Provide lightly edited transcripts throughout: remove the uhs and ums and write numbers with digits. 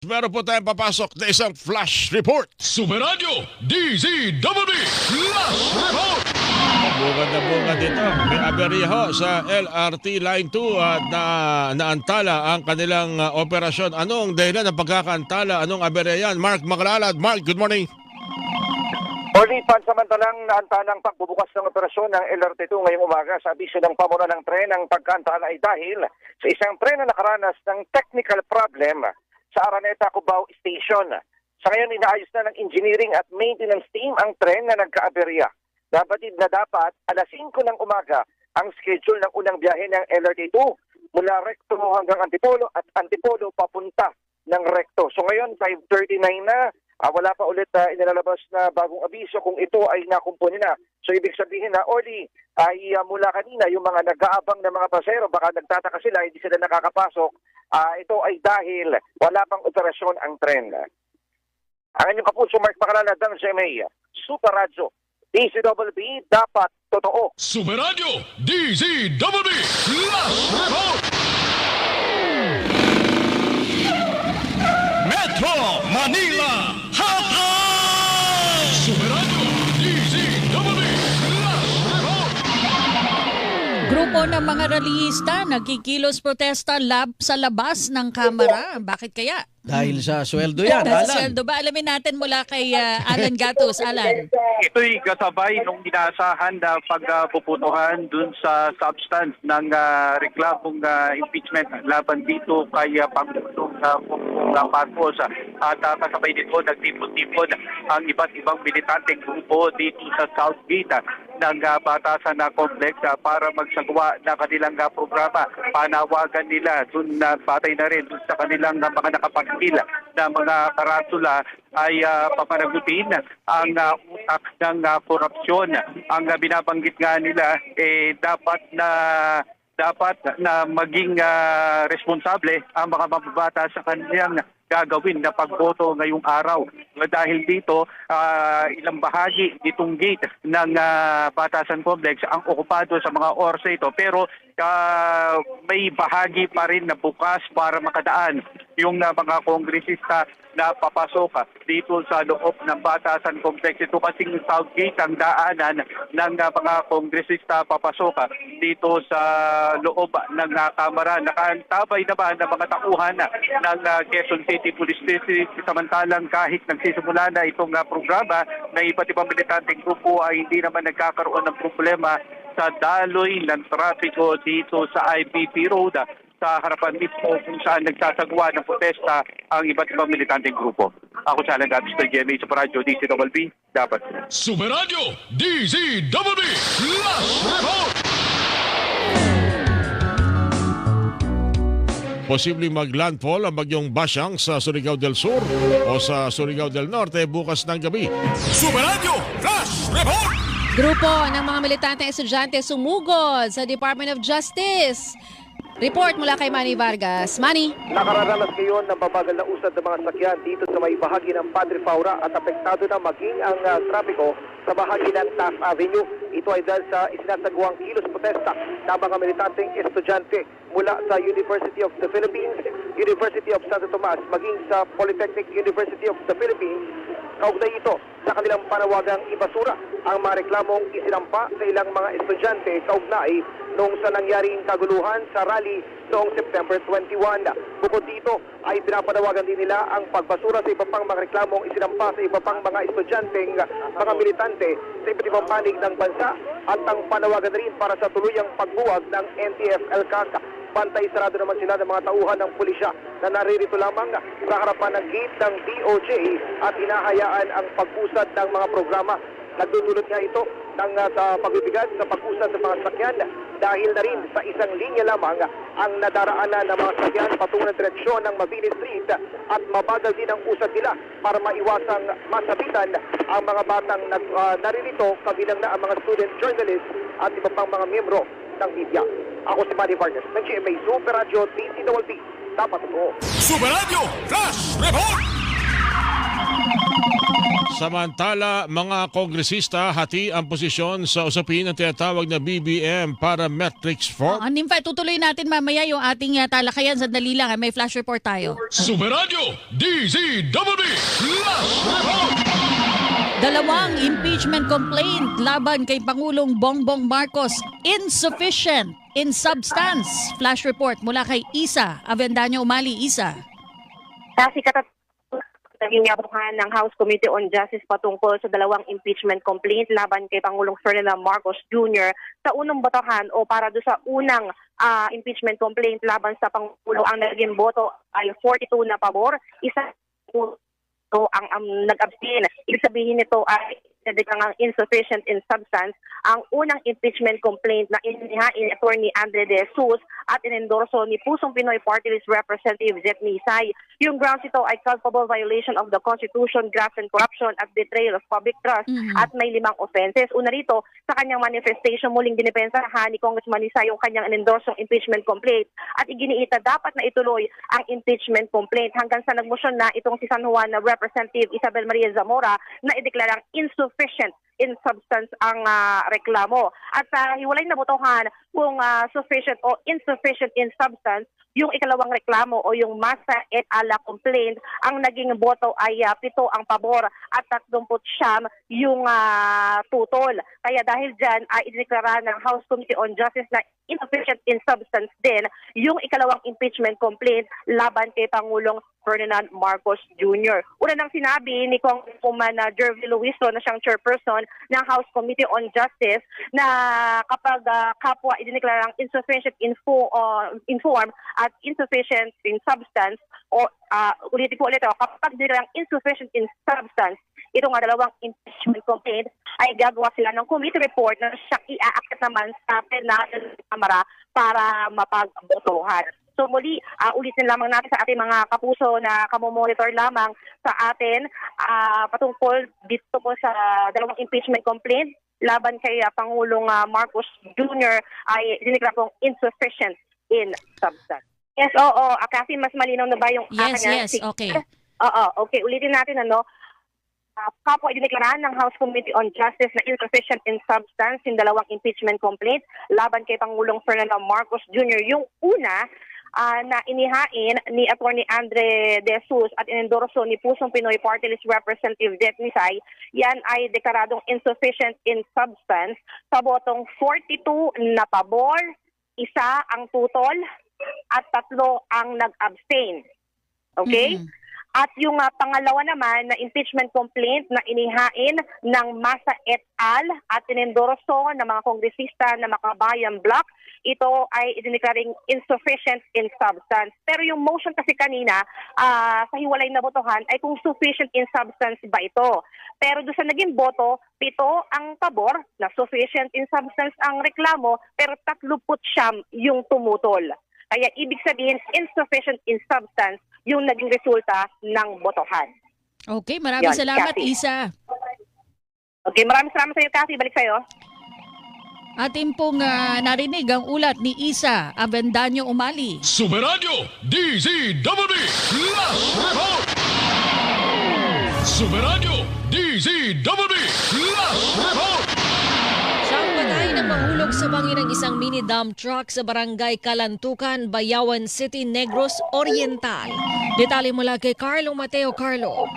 Meron po tayong papasok na isang flash report. Sumeradyo DZWB Flash Report! Bungad na bungad dito. May aberya ho sa LRT Line 2 at naantala ang kanilang operasyon. Anong dahilan ng pagkakaantala? Anong aberya yan? Mark Makalalad. Mark, good morning. Morning, pansamantalang naantanang pagbubukas ng operasyon ng LRT2 ngayong umaga sa abiso ng pamuna ng tren ang pagkaantala ay dahil sa isang tren na nakaranas ng technical problem sa Araneta, Cubao Station. Sa ngayon, inaayos na ng engineering at maintenance team ang tren na nagkaaberya. Nabatid na dapat alas 5 ng umaga ang schedule ng unang biyahe ng LRT2 mula Recto hanggang Antipolo at Antipolo papunta ng Recto. So ngayon, 5:39 na. Wala pa ulit inilalabas na bagong abiso kung ito ay nakumpuni na. So ibig sabihin na Orly ay mula kanina yung mga nag-aabang na mga pasahero, baka nagtataka sila, hindi sila nakakapasok. Ito ay dahil wala pang operasyon ang tren. Ang inyong kapuso, Mark Makalalad ng GMA, Super Radio, DZWB, dapat totoo. Sumeradyo DZWB Flash Report! Metro Manila Hotline! Sumeradyo DZWB Flash Report! Grupo ng mga rallyista nagkikilos protesta sa labas ng Kamara. Bakit kaya? Dahil sa sweldo yan, Dahil sa Alan. sweldo ba? Alamin natin mula kay Alan Gatos. Alan. Ito'y kasabay nung inaasahan na pagpuputuhan dun sa substance ng reklamong impeachment laban dito kay Pangulong Marcos. At kasabay nito nagtipon-tipon ang iba't ibang militanteng grupo dito sa South Gate ng batasan na complex para magsagawa na kanilang programa. Panawagan nila dun na batay na rin dun sa kanilang mga nakapagpil na mga karatula ay papanagutin ang utak ng korupsyon. Ang binabanggit nga nila dapat na maging responsable ang mga mababata sa kanilang gagawin na pagboto ngayong araw. Dahil dito, ilang bahagi nitong gate ng Batasan Complex ang okupado sa mga oras ito. Pero may bahagi pa rin na bukas para makadaan yung mga kongresista na papasok dito sa loob ng Batasan Complex. Ito kasing South Gate ang daanan ng mga kongresista papasok dito sa loob ng Kamara. Nakaantabay naman ng mga tauhan ng Quezon City Police District. Samantalang kahit nagsisimula na itong programa na iba't ibang militanteng grupo ay hindi naman nagkakaroon ng problema sa daloy ng trapiko dito sa IPP Road sa harapan mismo kung saan nagsasagwa ng protesta ang iba't ibang militanteng grupo. Ako sa Alan Gatos ng GMA sa Radyo DZWB, dapat. Sumeradyo DZWB Flash Report! Posibleng mag-landfall ang bagyong Basyang sa Surigao del Sur o sa Surigao del Norte bukas ng gabi. Sumeradyo Flash Report! Grupo ng mga militante estudyante sumugod sa Department of Justice. Report mula kay Manny Vargas. Manny. Nakararanas ngayon ng babagal na usad ng mga sakyan dito sa may bahagi ng Padre Faura at apektado na maging ang trapiko sa bahagi ng Taft Avenue. Ito ay dahil sa isinasagawang kilos protesta ng mga militanteng estudyante mula sa University of the Philippines, University of Santo Tomas, maging sa Polytechnic University of the Philippines. Kaugnay ito sa kanilang panawagang ibasura ang mga reklamong isinampa sa ilang mga estudyante kaugnay noong sa nangyaring kaguluhan sa rally noong September 21. Bukod dito ay pinapanawagan din nila ang pagbasura sa iba pang mga reklamong isinampa sa iba pang mga estudyanteng mga militante sa iba't ibang panig ng bansa at ang panawagan rin para sa tuluyang pagbuwag ng NTF-ELCAC. Bantay sarado naman sila ng mga tauhan ng pulisya na naririto lamang sa harapan ng gate ng DOJ at hinahayaan ang pag-usad ng mga programa. Nagdudulot nga ito ng pagbibigat sa pag-usad ng mga sakyan dahil na rin sa isang linya lamang ang nadaraanan ng mga sakyan patungo ng direksyon ng Mabini Street at mabagal din ang usad nila para maiwasang masabitan ang mga batang naririto kabilang na ang mga student journalists at iba pang mga miyembro ng media. Ako si Manny Vargas ng GMA Super Radio DZWB. Dapat ito. Sumeradyo Flash Report! Samantala, mga kongresista hati ang posisyon sa usapin ng tinatawag na BBM Parametrics Form. In fact, tutuloy natin mamaya yung ating talakayan. Sandali lang, may flash report tayo. Super Radio DZWD Last Report. Dalawang impeachment complaint laban kay Pangulong Bongbong Marcos insufficient in substance. Flash report mula kay Isa Avendaño Umali. Isa. Kasi naging yabuhan ng House Committee on Justice patungkol sa dalawang impeachment complaint laban kay Pangulong Ferdinand Marcos Jr. sa unang botohan o para do sa unang impeachment complaint laban sa Pangulo. Ang naging boto ay 42 na pabor, isa ang nag-abstain. Ibig sabihin nito ay ang insufficient in substance ang unang impeachment complaint na inihain ni Attorney Andre De Jesus at inendorso ni Pusong Pinoy Party List Representative Jet Misay. Yung grounds ito ay culpable violation of the Constitution, graft and corruption at betrayal of public trust at may 5 offenses. Una rito, sa kanyang manifestation muling dinipensahan ni Congressman Misay yung kanyang inendorsong impeachment complaint at iginiita dapat na ituloy ang impeachment complaint hanggang sa nagmosyon na itong si San Juan na Representative Isabel Maria Zamora na ideklarang insufficient in substance ang reklamo. At sa hiwalay na botohan kung sufficient o insufficient in substance, yung ikalawang reklamo o yung masa et ala complaint, ang naging boto ay 7 ang pabor at 39 yung tutol. Kaya dahil dyan, idineklara ng House Committee on Justice na insufficient in substance din yung ikalawang impeachment complaint laban kay Pangulong Ferdinand Marcos Jr. Una nang sinabi ni Congresswoman Jervy Luistro na siyang chairperson ng House Committee on Justice na kapag kapwa idineklarang insufficient in form at insufficient in substance o ulitin ko ulit kapag dineklarang insufficient in substance itong dalawang impeachment complaint ay gagawa sila ng committee report na siyang iaakit naman sa plenario Kamara para mapagbotohan. So muli, ulitin lamang natin sa ating mga kapuso na kamomonitor lamang sa atin patungkol dito po sa dalawang impeachment complaint laban kay Pangulong Marcos Jr. ay diniklara pong insufficient in substance. Yes, oo. Kasi mas malinaw na ba yung Yes, okay. Oo, okay. Ulitin natin kapwa idineklaraan ng House Committee on Justice na insufficient in substance yung dalawang impeachment complaint laban kay Pangulong Ferdinand Marcos Jr. Yung una, na inihain ni Attorney Andre De Jesus at inendorso ni Pusong Pinoy Party List Representative Jet Misay, yan ay dekaradong insufficient in substance sa botong 42 na pabor, 1 ang tutol at 3 ang nag-abstain. Okay? At yung pangalawa naman na impeachment complaint na inihain ng Masa et al. At inendorso ng mga kongresista na Makabayan Bloc, ito ay idineclaring insufficient in substance. Pero yung motion kasi kanina sa hiwalay na botohan ay kung sufficient in substance ba ito. Pero doon sa naging boto, 7 ang pabor na sufficient in substance ang reklamo pero 39 yung tumutol. Kaya ibig sabihin insufficient in substance yung naging resulta ng botohan. Okay, maraming salamat, Kathy. Isa. Okay, maraming salamat sa iyo, Kathy. Balik sa iyo. Atin pong narinig ang ulat ni Isa Avendaño Umali. Super Radio DZWD Last Report. Super Radio DZWD Last Report. Siyang patay ng mahulog sa bangin ng isang mini dump truck sa barangay Kalantukan, Bayawan City, Negros Oriental. Detalye mula kay Carlo Mateo. Carlo.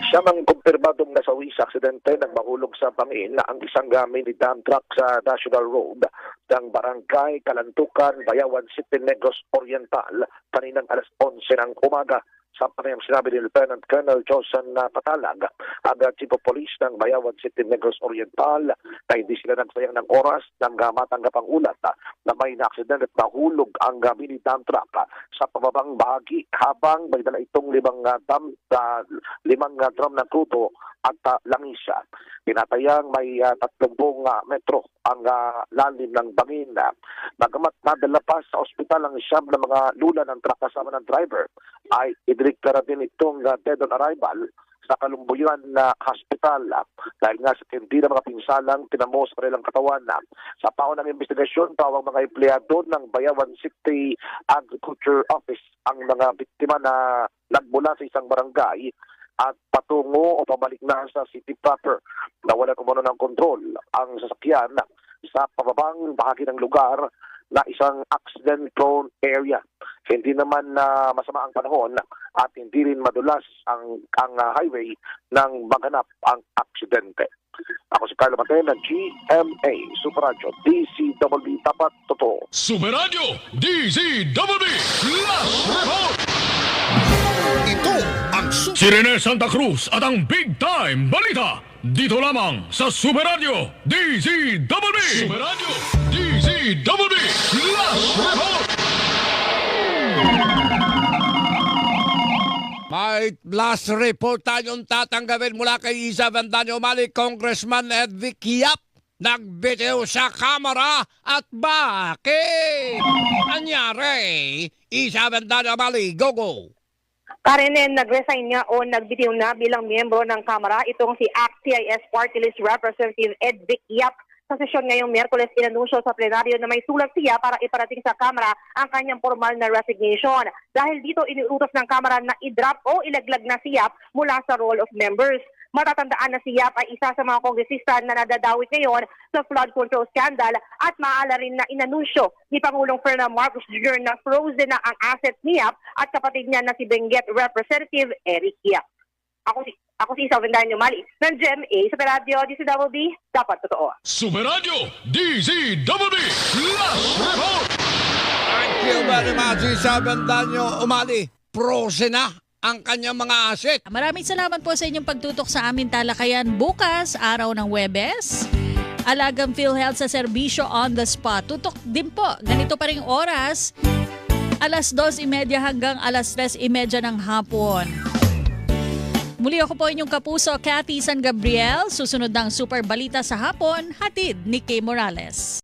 Siya mang kumpirmadong nasawi sa aksidente nang mahulog sa bangin na ang isang mini dump truck sa National Road ng barangay Kalantukan, Bayawan City, Negros Oriental kaninang alas 11 ng umaga. Sa panayang sinabi ni Lieutenant Colonel Josan Patalag, ang Chief of Police ng Bayawan City, Negros Oriental, na hindi sila nagsayang ng oras nang matanggap ang ulat na may na-accident at nahulog ang mini dump truck sa pababang bahagi habang may dala itong 5 drum na krudo at langisa. Tinatayang may 30 metro ang lalim ng bangin. Bagamat nadala pa sa ospital ang siyam na mga lula ng truck kasama ng driver, ay idineklara din itong dead on arrival sa Kalumbuyan na hospital dahil nga sa hindi na mga pinsalang tinamo sa kanilang katawan. Sa paon ng investigasyon, tawag mga empleyado ng Bayawan City Agriculture Office ang mga biktima na nagmula sa isang barangay at patungo o pabalik na sa city proper na wala kumano ng kontrol ang sasakyan sa pababang bahagi ng lugar na isang accident-prone area. Hindi naman na masama ang panahon at hindi rin madulas ang highway nang maganap ang aksidente. Ako si Carlo Mateo ng GMA Super Radio DCWB Tapat Totoo. Super Radio DZWB Last Report. Ito ang Si Rene Santa Cruz at ang Big Time Balita dito lamang sa Super Radio DZWB. Super Radio DZWB Last Report. May last report tayong tatanggapin mula kay Isa Avendaño Umali, Congressman Edvic Yap. Nagbitiw sa kamera at bakit? Anyari? Isa Avendaño Umali, go! Karenen, nag-resign nga o nagbitiw na bilang miyembro ng Kamara itong si ACT-CIS Party List Representative Edvic Yap. Sa sesyon ngayong Miyerkules, inanunsyo sa plenaryo na may sulat siya para iparating sa Kamara ang kanyang formal na resignation. Dahil dito, iniutos ng Kamara na i-drop o ilaglag na si Yap mula sa roll of members. Matatandaan na si Yap ay isa sa mga kongresista na nadadawit ngayon sa flood control scandal at maaala rin na inanunsyo ni Pangulong Ferdinand Marcos Jr. na frozen na ang assets ni Yap at kapatid niya na si Benguet Representative Eric Yap. Ako si Isa Avendaño Umali ng GMA sa Radio DCWB, dapat totoo. Super Radio DZWB Last Report. Thank you very much, Isa Avendaño Umali. Prose na ang kanyang mga asset. Maraming salamat po sa inyong pagtutok sa aming talakayan bukas, araw ng Huwebes. Alagang PhilHealth sa serbisyo on the spot. Tutok din po, ganito pa ring oras, alas 2:30 hanggang alas 3:30 ng hapon. Muli ako po inyong kapuso, Cathy San Gabriel. Susunod ng Super Balita sa hapon, hatid ni Kay Morales.